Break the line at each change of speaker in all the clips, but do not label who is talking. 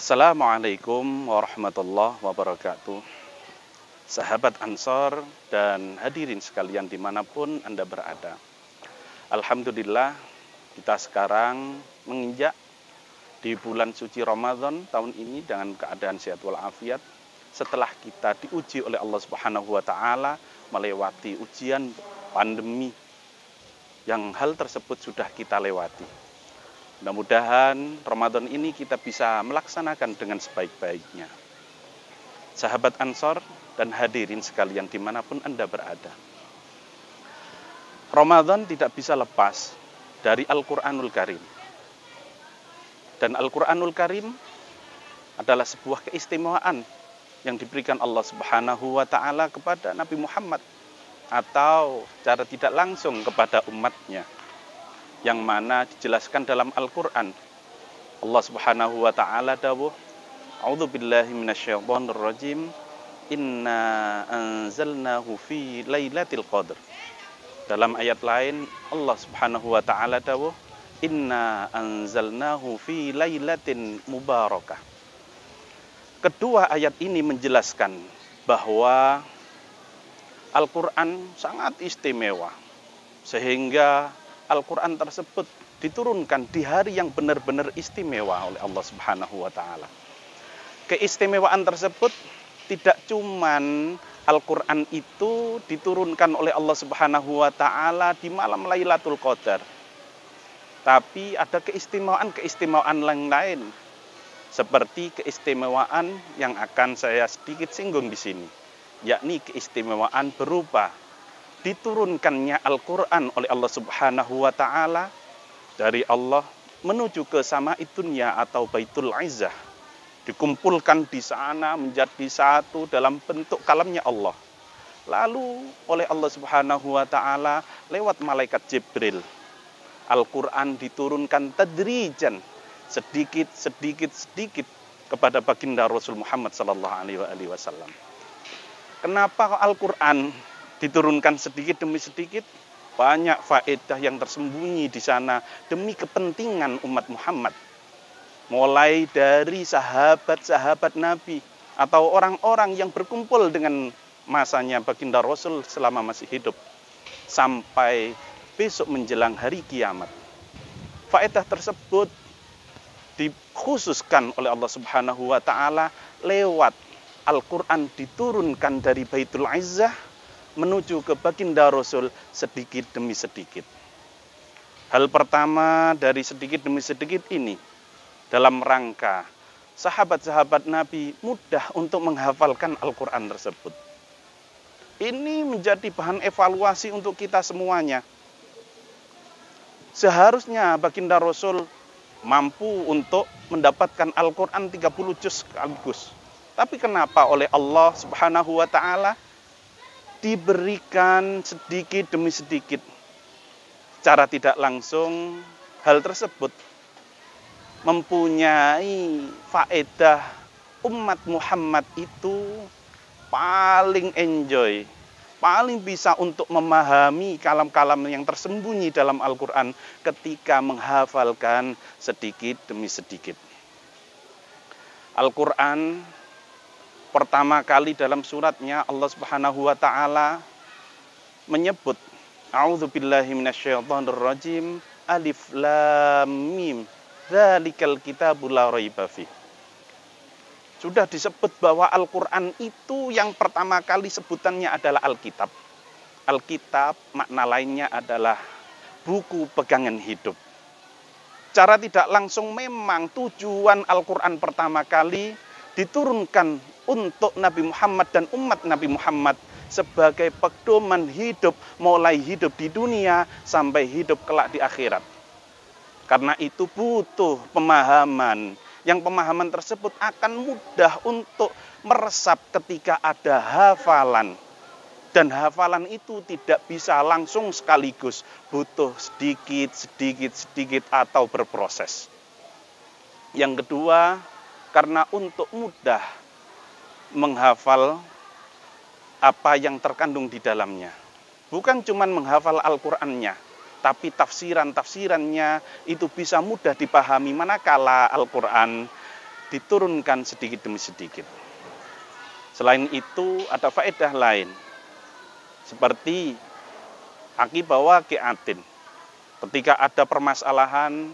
Assalamualaikum warahmatullahi wabarakatuh. Sahabat Ansor dan hadirin sekalian dimanapun Anda berada. Alhamdulillah kita sekarang menginjak di bulan suci Ramadan tahun ini dengan keadaan sehat walafiat. Setelah kita diuji oleh Allah Subhanahu wa Ta'ala melewati ujian pandemi yang hal tersebut sudah kita lewati. Mudah-mudahan Ramadan ini kita bisa melaksanakan dengan sebaik-baiknya. Sahabat Ansor dan hadirin sekalian dimanapun Anda berada. Ramadan tidak bisa lepas dari Al-Quranul Karim. Dan Al-Quranul Karim adalah sebuah keistimewaan yang diberikan Allah Subhanahu wa Ta'ala kepada Nabi Muhammad atau secara tidak langsung kepada umatnya, yang mana dijelaskan dalam Al-Quran. Allah Subhanahu wa Ta'ala dawuh, A'udzu billahi minasyaitonir rajim, inna anzalnahu fi lailatul qadr. Dalam ayat lain Allah Subhanahu wa Ta'ala dawuh, inna anzalnahu fi lailatin mubarakah. Kedua ayat ini menjelaskan bahwa Al-Quran sangat istimewa, sehingga Al-Quran tersebut diturunkan di hari yang benar-benar istimewa oleh Allah Subhanahu wa Ta'ala. Keistimewaan tersebut tidak cuman Al-Quran itu diturunkan oleh Allah Subhanahu wa Ta'ala di malam Lailatul Qadar, tapi ada keistimewaan yang lain, seperti keistimewaan yang akan saya sedikit singgung di sini, yakni keistimewaan berupa diturunkannya Al-Quran oleh Allah Subhanahu wa Ta'ala dari Allah menuju ke Sama'id Dunya atau Baitul Izzah, dikumpulkan di sana menjadi satu dalam bentuk kalamnya Allah. Lalu oleh Allah Subhanahu wa Ta'ala lewat malaikat Jibril, Al-Quran diturunkan tadrijan, sedikit kepada baginda Rasul Muhammad sallallahu alaihi wasallam. Kenapa Al-Quran diturunkan sedikit demi sedikit? Banyak faedah yang tersembunyi di sana demi kepentingan umat Muhammad. Mulai dari sahabat-sahabat Nabi atau orang-orang yang berkumpul dengan masanya baginda Rasul selama masih hidup, sampai besok menjelang hari kiamat. Faedah tersebut dikhususkan oleh Allah Subhanahu wa Ta'ala lewat Al-Quran diturunkan dari Baitul Izzah menuju ke baginda Rasul sedikit demi sedikit. Hal pertama dari sedikit demi sedikit ini dalam rangka sahabat-sahabat Nabi mudah untuk menghafalkan Al-Quran tersebut. Ini menjadi bahan evaluasi untuk kita semuanya. Seharusnya baginda Rasul mampu untuk mendapatkan Al-Quran 30 juz sekaligus. Tapi kenapa oleh Allah Subhanahu wa Ta'ala diberikan sedikit demi sedikit? Secara tidak langsung hal tersebut mempunyai faedah umat Muhammad itu paling enjoy, paling bisa untuk memahami kalam-kalam yang tersembunyi dalam Al-Quran ketika menghafalkan sedikit demi sedikit. Al-Quran pertama kali dalam suratnya Allah Subhanahu wa Ta'ala menyebut, A'udzu billahi minasyaitonir rajim, Alif Lam Mim, dzalikal kitabu la raiba fih. Sudah disebut bahwa Al-Quran itu yang pertama kali sebutannya adalah Alkitab. Alkitab makna lainnya adalah buku pegangan hidup. Cara tidak langsung memang tujuan Al-Quran pertama kali diturunkan untuk Nabi Muhammad dan umat Nabi Muhammad sebagai pedoman hidup, mulai hidup di dunia sampai hidup kelak di akhirat. Karena itu butuh pemahaman, yang pemahaman tersebut akan mudah untuk meresap ketika ada hafalan. Dan hafalan itu tidak bisa langsung sekaligus, butuh sedikit atau berproses. Yang kedua, karena untuk mudah menghafal apa yang terkandung di dalamnya. Bukan cuma menghafal Al-Qur'annya, tapi tafsiran-tafsirannya itu bisa mudah dipahami manakala Al-Qur'an diturunkan sedikit demi sedikit. Selain itu ada faedah lain, seperti akibawa waqi'atin. Ketika ada permasalahan,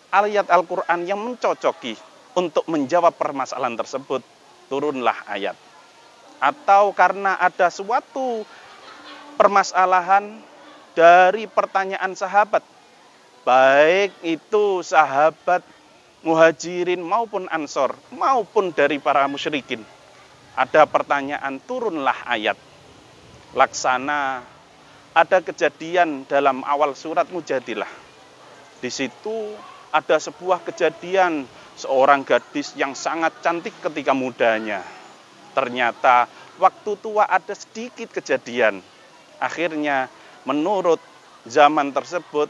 ayat Al-Quran yang mencocoki untuk menjawab permasalahan tersebut, turunlah ayat. Atau karena ada suatu permasalahan dari pertanyaan sahabat, baik itu sahabat muhajirin maupun ansor, maupun dari para musyrikin, ada pertanyaan, turunlah ayat. Laksana ada kejadian dalam awal surat Mujadilah. Di situ ada sebuah kejadian seorang gadis yang sangat cantik ketika mudanya. Ternyata waktu tua ada sedikit kejadian. Akhirnya menurut zaman tersebut,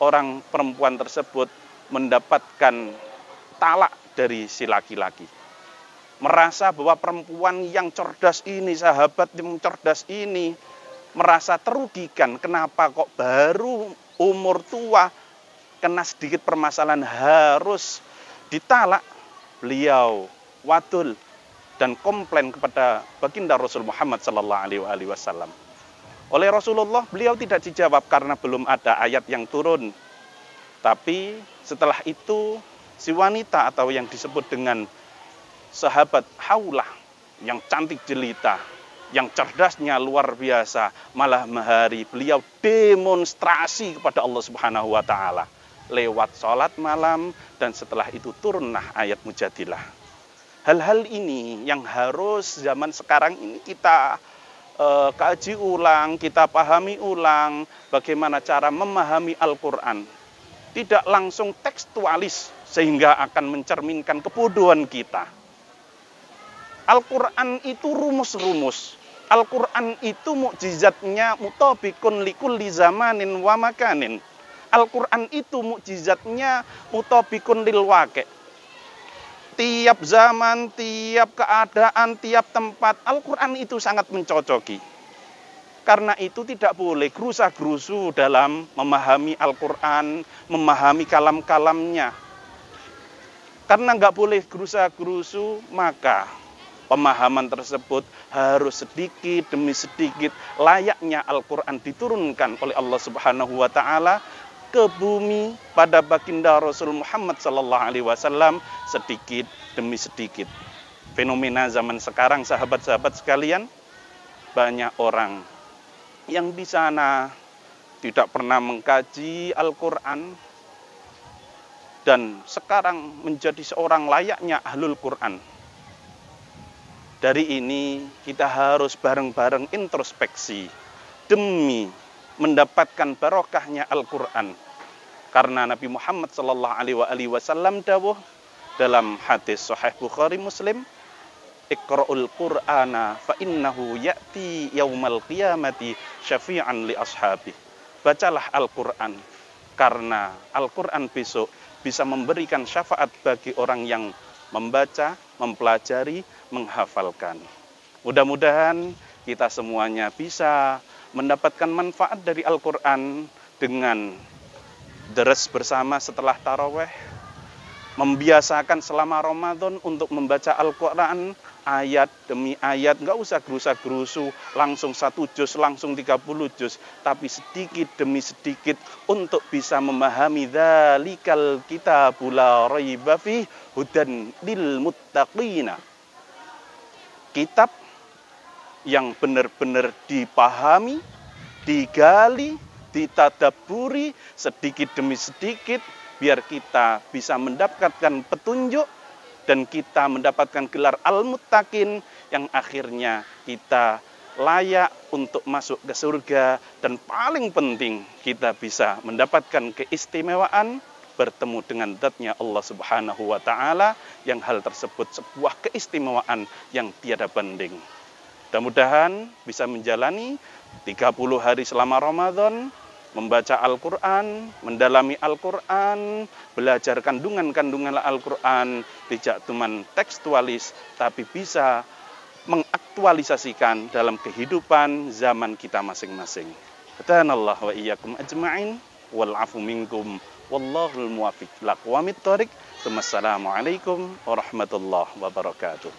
orang perempuan tersebut mendapatkan talak dari si laki-laki. Merasa bahwa perempuan yang cerdas ini, sahabat yang cerdas ini, merasa terugikan. Kenapa kok baru umur tua, kena sedikit permasalahan harus ditalak? Beliau wadul dan komplain kepada baginda Rasul Muhammad SAW. Oleh Rasulullah, beliau tidak dijawab karena belum ada ayat yang turun. Tapi setelah itu, si wanita atau yang disebut dengan sahabat Haulah, yang cantik jelita, yang cerdasnya luar biasa, malah mahari beliau demonstrasi kepada Allah Subhanahu wa Ta'ala lewat sholat malam, dan setelah itu turunlah ayat Mujadilah. Hal-hal ini yang harus zaman sekarang ini kita kaji ulang, kita pahami ulang bagaimana cara memahami Al-Quran. Tidak langsung tekstualis sehingga akan mencerminkan kebodohan kita. Al-Quran itu rumus-rumus. Al-Quran itu mukjizatnya mutabikun likulli zamanin wa makanin. Al-Quran itu mukjizatnya mutabikun lil waqi'. Tiap zaman, tiap keadaan, tiap tempat, Al-Quran itu sangat mencocoki. Karena itu tidak boleh gerusa-gerusu dalam memahami Al-Quran, memahami kalam-kalamnya. Karena nggak boleh gerusa-gerusu, maka pemahaman tersebut harus sedikit demi sedikit layaknya Al-Quran diturunkan oleh Allah Subhanahu wa Ta'ala ke bumi pada baginda Rasul Muhammad SAW sedikit demi sedikit. Fenomena zaman sekarang, sahabat-sahabat sekalian, banyak orang yang di sana tidak pernah mengkaji Al-Quran dan sekarang menjadi seorang layaknya ahlul Quran. Dari ini kita harus bareng-bareng introspeksi demi mendapatkan barokahnya Al-Quran. Karena Nabi Muhammad SAW dawuh dalam hadis Sahih Bukhari Muslim, Iqra'ul Qur'ana fa innahu ya'ti yaumal qiyamati syafi'an li ashabi. Bacalah Al-Quran, karena Al-Quran besok bisa memberikan syafaat bagi orang yang membaca, mempelajari, menghafalkan. Mudah-mudahan kita semuanya bisa mendapatkan manfaat dari Al-Quran dengan deres bersama setelah taraweh, membiasakan selama Ramadan untuk membaca Al-Quran ayat demi ayat, nggak usah gerusa-gerusu langsung 1 juz, langsung 30 juz, tapi sedikit demi sedikit untuk bisa memahami dzalikal kitabul la raiba fihi hudan lil muttaqina. Kitab yang benar-benar dipahami, digali, ditadaburi sedikit demi sedikit, biar kita bisa mendapatkan petunjuk dan kita mendapatkan gelar al-muttaqin yang akhirnya kita layak untuk masuk ke surga, dan paling penting kita bisa mendapatkan keistimewaan bertemu dengan zatnya Allah Subhanahu wa Ta'ala, yang hal tersebut sebuah keistimewaan yang tiada banding. Mudah-mudahan bisa menjalani 30 hari selama Ramadan, membaca Al-Quran, mendalami Al-Quran, belajar kandungan-kandungan Al-Quran, tidak cuma tekstualis, tapi bisa mengaktualisasikan dalam kehidupan zaman kita masing-masing. Hadanallahu wa iyyakum ajma'in, wal afu minkum, Wallahul muwaffiq ila aqwamit thoriq. Wassalamualaikum warahmatullahi wabarakatuh.